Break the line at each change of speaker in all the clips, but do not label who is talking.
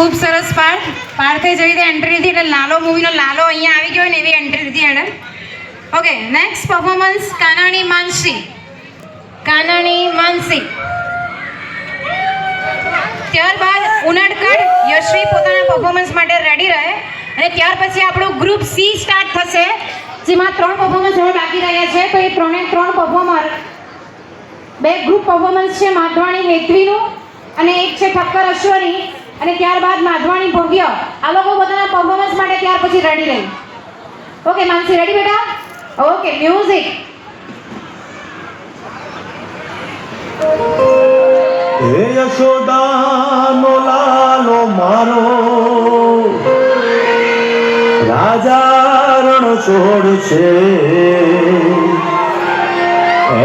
ખૂબ સરસ પાર્થે જઈ રીતે એન્ટ્રી લીધી એટલે લાલો મૂવીનો લાલો અહીંયા આવી ગયો ને એવી એન્ટ્રી લીધી એણે. ઓકે, નેક્સ્ટ પરફોર્મન્સ કાનાણી માનસી. ત્યારબાદ ઉનાડકડ યશ્વી પોતાના પરફોર્મન્સ માટે રેડી રહે અને ત્યાર પછી આપણું ગ્રુપ સી સ્ટાર્ટ થશે, જેમાં 3 પરફોર્મન્સ હવે બાકી રહ્યા છે. તો એ 3 પરફોર્મર, 2 ગ્રુપ પરફોર્મન્સ છે, માધવાણી હેતવીનું અને એક છે ઠક્કર અશ્વની, અને ત્યારબાદ માધવાણી ભવ્ય. આ લોકો પોતાના પરફોર્મન્સ માટે ત્યાર પછી રેડી રહે. ઓકે માનસી, રેડી બેટા? Okay, music.
હે યશોદાનો લાલો મારો, રાજા રણ છોડ છે,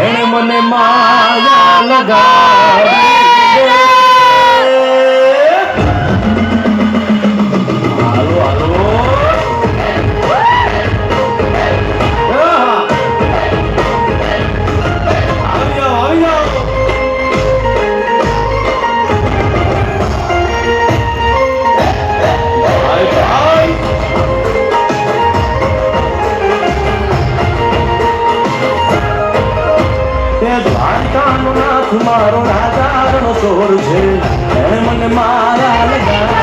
એણે મને માયા લગાડી. હાલો હાલો, આવી જાઓ. દ્વારિકાનો નાથ મારો રાજા રણ છોડ છે, એણે મને માયા લગાડી.